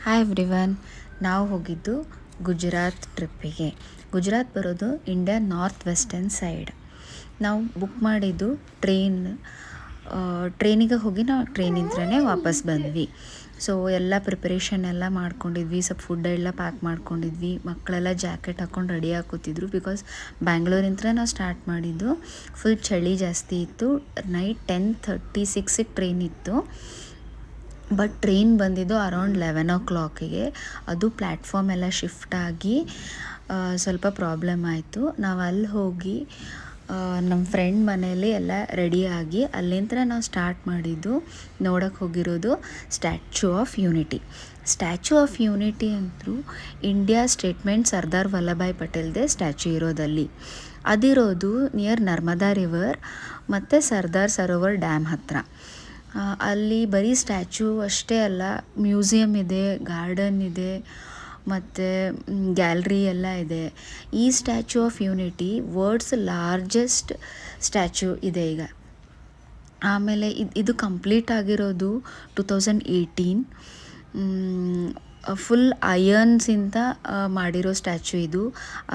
Hi everyone, ನಾವು ಹೋಗಿದ್ದು ಗುಜರಾತ್ ಟ್ರಿಪ್ಪಿಗೆ. ಗುಜರಾತ್ ಬರೋದು ಇಂಡಿಯಾ ನಾರ್ತ್ ವೆಸ್ಟರ್ನ್ ಸೈಡ್. ನಾವು ಬುಕ್ ಮಾಡಿದ್ದು ಟ್ರೈನಿಗೆ ಹೋಗಿ ನಾವು ಟ್ರೈನಿಂದನೇ ವಾಪಸ್ ಬಂದ್ವಿ. ಸೊ ಎಲ್ಲ ಪ್ರಿಪರೇಷನ್ ಎಲ್ಲ ಮಾಡ್ಕೊಂಡಿದ್ವಿ, ಸ್ವಲ್ಪ ಫುಡ್ ಎಲ್ಲ ಪ್ಯಾಕ್ ಮಾಡ್ಕೊಂಡಿದ್ವಿ. ಮಕ್ಕಳೆಲ್ಲ ಜಾಕೆಟ್ ಹಾಕ್ಕೊಂಡು ರೆಡಿ ಕೂತಿದ್ರು. ಬಿಕಾಸ್ ಬ್ಯಾಂಗ್ಳೂರಿಂತ ನಾವು ಸ್ಟಾರ್ಟ್ ಮಾಡಿದ್ದು. ಫುಲ್ ಚಳಿ ಜಾಸ್ತಿ ಇತ್ತು. ನೈಟ್ 10:36 ಟ್ರೈನ್ ಇತ್ತು. ಬಟ್ ಟ್ರೈನ್ ಬಂದಿದ್ದು ಅರೌಂಡ್ 11 o'clock. ಅದು ಪ್ಲ್ಯಾಟ್ಫಾರ್ಮ್ ಎಲ್ಲ ಶಿಫ್ಟ್ ಆಗಿ ಸ್ವಲ್ಪ ಪ್ರಾಬ್ಲಮ್ ಆಯಿತು. ನಾವು ಅಲ್ಲಿ ಹೋಗಿ ನಮ್ಮ ಫ್ರೆಂಡ್ ಮನೆಯಲ್ಲಿ ಎಲ್ಲ ರೆಡಿಯಾಗಿ ಅಲ್ಲಿಂದ ನಾವು ಸ್ಟಾರ್ಟ್ ಮಾಡಿದ್ದು. ನೋಡೋಕ್ಕೆ ಹೋಗಿರೋದು statue of unity. Statue of unity ಅಂತೂ ಇಂಡಿಯಾ ಸ್ಟೇಟ್ಮೆಂಟ್ ಸರ್ದಾರ್ ವಲ್ಲಭಾಯ್ ಪಟೇಲ್ದೇ ಸ್ಟ್ಯಾಚ್ಯೂ ಇರೋದಲ್ಲಿ. ಅದಿರೋದು ನಿಯರ್ ನರ್ಮದಾ ರಿವರ್ ಮತ್ತು ಸರ್ದಾರ್ ಸರೋವರ್ ಡ್ಯಾಮ್ ಹತ್ತಿರ. ಅಲ್ಲಿ ಬರೀ ಸ್ಟ್ಯಾಚ್ಯೂ ಅಷ್ಟೇ ಅಲ್ಲ, ಮ್ಯೂಸಿಯಮ್ ಇದೆ, ಗಾರ್ಡನ್ ಇದೆ ಮತ್ತು ಗ್ಯಾಲ್ರಿ ಎಲ್ಲ ಇದೆ. ಈ statue of unity world's largest statue ಇದೆ ಈಗ. ಆಮೇಲೆ ಇದು ಕಂಪ್ಲೀಟ್ ಆಗಿರೋದು 2018. ಫುಲ್ ಅಯರ್ನ್ಸಿಂದ ಮಾಡಿರೋ ಸ್ಟ್ಯಾಚ್ಯೂ ಇದು.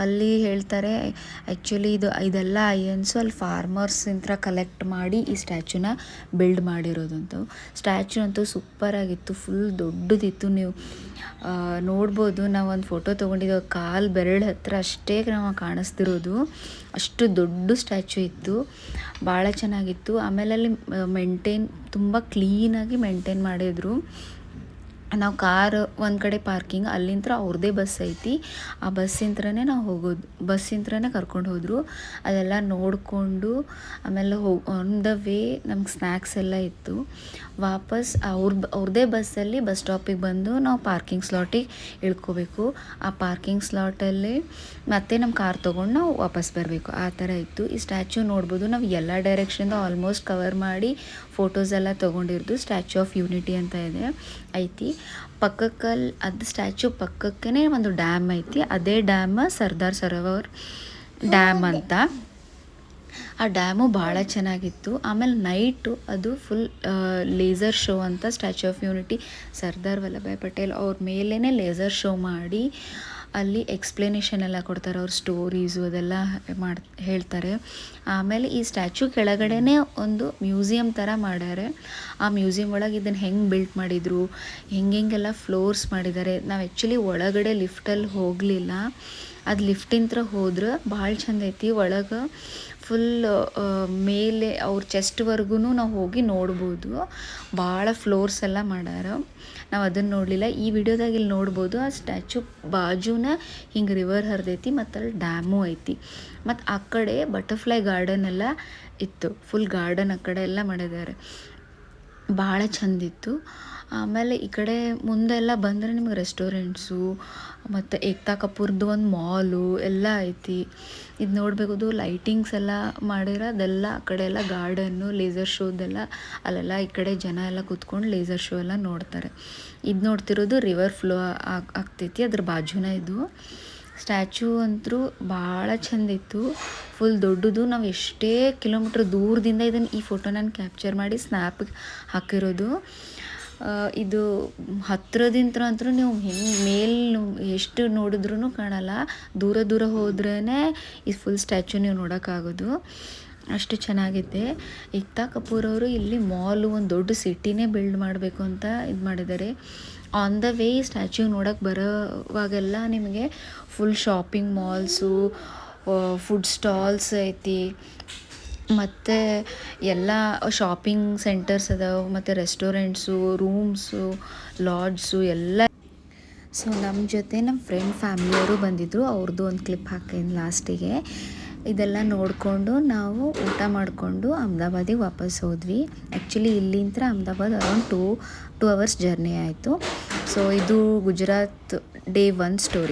ಅಲ್ಲಿ ಹೇಳ್ತಾರೆ ಆ್ಯಕ್ಚುಲಿ ಇದೆಲ್ಲ ಅಯರ್ನ್ಸು ಅಲ್ಲಿ ಫಾರ್ಮರ್ಸಿಂದ ಕಲೆಕ್ಟ್ ಮಾಡಿ ಈ ಸ್ಟ್ಯಾಚ್ಯೂನ ಬಿಲ್ಡ್ ಮಾಡಿರೋದಂತ. ಸ್ಟ್ಯಾಚ್ಯೂ ಅಂತೂ ಸೂಪರಾಗಿತ್ತು, ಫುಲ್ ದೊಡ್ಡದಿತ್ತು. ನೀವು ನೋಡ್ಬೋದು. ನಾವು ಒಂದು ಫೋಟೋ ತೊಗೊಂಡಿದ್ದು ಕಾಲು ಬೆರಳು ಹತ್ರ ಅಷ್ಟೇ ನಾವು ಕಾಣಿಸ್ತಿರೋದು, ಅಷ್ಟು ದೊಡ್ಡ ಸ್ಟ್ಯಾಚ್ಯೂ ಇತ್ತು. ಭಾಳ ಚೆನ್ನಾಗಿತ್ತು. ಆಮೇಲೆ ಅಲ್ಲಿ ತುಂಬ ಕ್ಲೀನಾಗಿ ಮೇಂಟೈನ್ ಮಾಡಿದರು. ನಾವು ಕಾರ್ ಒಂದು ಕಡೆ ಪಾರ್ಕಿಂಗ್, ಅಲ್ಲಿಂದ ಅವ್ರದ್ದೇ ಬಸ್ ಐತಿ. ಆ ಬಸ್ಸಿಂತ್ರನೇ ನಾವು ಹೋಗೋದು, ಬಸ್ಸಿಂತ್ರನೇ ಕರ್ಕೊಂಡು ಹೋದರು. ಅದೆಲ್ಲ ನೋಡಿಕೊಂಡು ಆಮೇಲೆ ಆನ್ ದ ವೇ ನಮ್ಗೆ ಸ್ನ್ಯಾಕ್ಸ್ ಎಲ್ಲ ಇತ್ತು. ವಾಪಸ್ ಅವ್ರದ್ದೇ ಬಸ್ಸಲ್ಲಿ ಬಸ್ ಸ್ಟಾಪಿಗೆ ಬಂದು ನಾವು ಪಾರ್ಕಿಂಗ್ ಸ್ಲಾಟಿಗೆ ಇಳ್ಕೋಬೇಕು. ಆ ಪಾರ್ಕಿಂಗ್ ಸ್ಲಾಟಲ್ಲಿ ಮತ್ತೆ ನಮ್ಮ ಕಾರ್ ತೊಗೊಂಡು ನಾವು ವಾಪಸ್ ಬರಬೇಕು. ಆ ಥರ ಇತ್ತು. ಈ ಸ್ಟ್ಯಾಚ್ಯೂ ನೋಡ್ಬೋದು. ನಾವು ಎಲ್ಲ ಡೈರೆಕ್ಷನಿಂದ ಆಲ್ಮೋಸ್ಟ್ ಕವರ್ ಮಾಡಿ ಫೋಟೋಸ್ ಎಲ್ಲ ತೊಗೊಂಡಿರೋದು. ಸ್ಟ್ಯಾಚ್ಯೂ ಆಫ್ ಯೂನಿಟಿ ಅಂತ ಐತಿ. ಅದು ಸ್ಟ್ಯಾಚ್ಯೂ ಪಕ್ಕಕ್ಕೇ ಒಂದು ಡ್ಯಾಮ್ ಐತಿ. ಅದೇ ಡ್ಯಾಮ್ ಸರ್ದಾರ್ ಸರೋವರ್ ಡ್ಯಾಮ್ ಅಂತ. ಆ ಡ್ಯಾಮು ಭಾಳ ಚೆನ್ನಾಗಿತ್ತು. ಆಮೇಲೆ ನೈಟು ಅದು ಫುಲ್ ಲೇಸರ್ ಶೋ ಅಂತ. Statue of unity Sardar Vallabhbhai Patel ಅವ್ರ ಮೇಲೇ ಲೇಸರ್ ಶೋ ಮಾಡಿ ಅಲ್ಲಿ ಎಕ್ಸ್ಪ್ಲನೇಷನ್ ಎಲ್ಲ ಕೊಡ್ತಾರೆ. ಅವ್ರ ಸ್ಟೋರೀಸು ಅದೆಲ್ಲ ಹೇಳ್ತಾರೆ. ಆಮೇಲೆ ಈ ಸ್ಟ್ಯಾಚ್ಯೂ ಕೆಳಗಡೆನೇ ಒಂದು ಮ್ಯೂಸಿಯಮ್ ಥರ ಮಾಡ್ಯಾರೆ. ಆ ಮ್ಯೂಸಿಯಮ್ ಒಳಗೆ ಇದನ್ನು ಹೆಂಗೆ ಬಿಲ್ಟ್ ಮಾಡಿದರು, ಹೆಂಗೆಲ್ಲ ಫ್ಲೋರ್ಸ್ ಮಾಡಿದ್ದಾರೆ. ನಾವು ಆ್ಯಕ್ಚುಲಿ ಒಳಗಡೆ ಲಿಫ್ಟಲ್ಲಿ ಹೋಗಲಿಲ್ಲ. ಅದು ಲಿಫ್ಟಿಂದ ಹೋದ್ರೆ ಭಾಳ ಚಂದ ಐತಿ. ಒಳಗೆ ಫುಲ್ ಮೇಲೆ ಅವ್ರ ಚೆಸ್ಟ್ವರೆಗೂ ನಾವು ಹೋಗಿ ನೋಡ್ಬೋದು. ಭಾಳ ಫ್ಲೋರ್ಸ್ ಎಲ್ಲ ಮಾಡ್ಯಾರ. ನಾವು ಅದನ್ನು ನೋಡಲಿಲ್ಲ. ಈ ವಿಡಿಯೋದಾಗ ಇಲ್ಲಿ ನೋಡ್ಬೋದು. ಆ ಸ್ಟ್ಯಾಚ್ಯೂ ಬಾಜುನ ಹಿಂಗೆ ರಿವರ್ ಹರಿದೈತಿ ಮತ್ತು ಅಲ್ಲಿ ಡ್ಯಾಮು ಐತಿ. ಮತ್ತು ಆ ಕಡೆ ಬಟರ್ಫ್ಲೈ ಗಾರ್ಡನ್ ಎಲ್ಲ ಇತ್ತು. ಫುಲ್ ಗಾರ್ಡನ್ ಆ ಕಡೆ ಎಲ್ಲ ಮಾಡಿದ್ದಾರೆ. ಭಾಳ ಚಂದಿತ್ತು. ಆಮೇಲೆ ಈ ಕಡೆ ಮುಂದೆಲ್ಲ ಬಂದರೆ ನಿಮಗೆ ರೆಸ್ಟೋರೆಂಟ್ಸು ಮತ್ತು ಏಕ್ತಾ ಕಪೂರ್ದು ಒಂದು ಮಾಲು ಎಲ್ಲ ಐತಿ. ಇದು ನೋಡಬೇಕು. ಲೈಟಿಂಗ್ಸ್ ಎಲ್ಲ ಮಾಡಿರೋದೆಲ್ಲ ಆ ಕಡೆ ಎಲ್ಲ ಗಾರ್ಡನ್ನು, ಲೇಸರ್ ಶೋದೆಲ್ಲ ಅಲ್ಲೆಲ್ಲ ಈ ಕಡೆ ಜನ ಎಲ್ಲ ಕೂತ್ಕೊಂಡು ಲೇಸರ್ ಶೋ ಎಲ್ಲ ನೋಡ್ತಾರೆ. ಇದು ನೋಡ್ತಿರೋದು ರಿವರ್ ಫ್ಲೋ ಆಗ್ತೈತಿ, ಅದ್ರ ಬಾಜುನ ಇದು. ಸ್ಟ್ಯಾಚ್ಯೂ ಅಂತೂ ಭಾಳ ಚಂದಿತ್ತು, ಫುಲ್ ದೊಡ್ಡದು. ನಾವು ಎಷ್ಟೇ ಕಿಲೋಮೀಟ್ರ್ ದೂರದಿಂದ ಈ ಫೋಟೋ ನಾನು ಕ್ಯಾಪ್ಚರ್ ಮಾಡಿ ಸ್ನ್ಯಾಪಿಗೆ ಹಾಕಿರೋದು. ಇದು ಹತ್ತಿರದಿಂದ ಅಂತೂ ನೀವು ಹೆಂಗೆ ಎಷ್ಟು ನೋಡಿದ್ರೂ ಕಾಣಲ್ಲ. ದೂರ ಹೋದ್ರೇ ಈ ಫುಲ್ ಸ್ಟ್ಯಾಚ್ಯೂ ನೀವು ನೋಡೋಕ್ಕಾಗೋದು. ಅಷ್ಟು ಚೆನ್ನಾಗಿದೆ. ಏಕ್ತಾ ಕಪೂರ್ ಅವರು ಇಲ್ಲಿ ಮಾಲು, ಒಂದು ದೊಡ್ಡ ಸಿಟಿನೇ ಬಿಲ್ಡ್ ಮಾಡಬೇಕು ಅಂತ ಇದು ಮಾಡಿದ್ದಾರೆ. ಆನ್ ದ ವೇ ಸ್ಟ್ಯಾಚ್ಯೂ ನೋಡೋಕ್ಕೆ ಬರೋವಾಗೆಲ್ಲ ನಿಮಗೆ full shopping malls, food stalls ಐತಿ, ಮತ್ತು ಎಲ್ಲ ಶಾಪಿಂಗ್ ಸೆಂಟರ್ಸ್ ಅದಾವೆ, ಮತ್ತು ರೆಸ್ಟೋರೆಂಟ್ಸು, ರೂಮ್ಸು, ಲಾಡ್ಜು ಎಲ್ಲ. ಸೊ ನಮ್ಮ ಜೊತೆ ನಮ್ಮ ಫ್ರೆಂಡ್ ಫ್ಯಾಮಿಲಿಯವರು ಬಂದಿದ್ದರು. ಅವ್ರದ್ದು ಒಂದು ಕ್ಲಿಪ್ ಹಾಕಿದ್ದೀನಿ ಲಾಸ್ಟಿಗೆ. ಇದೆಲ್ಲ ನೋಡಿಕೊಂಡು ನಾವು ಊಟ ಮಾಡಿಕೊಂಡು ಅಹಮದಾಬಾದಿಗೆ ವಾಪಸ್ ಹೋದ್ವಿ. ಆ್ಯಕ್ಚುಲಿ ಇಲ್ಲಿಂದ ಅಹಮದಾಬಾದ್ ಅರೌಂಡ್ 2 hours ಜರ್ನಿ ಆಯಿತು. ಸೊ ಇದು ಗುಜರಾತ್ ಡೇ 1 ಸ್ಟೋರಿ.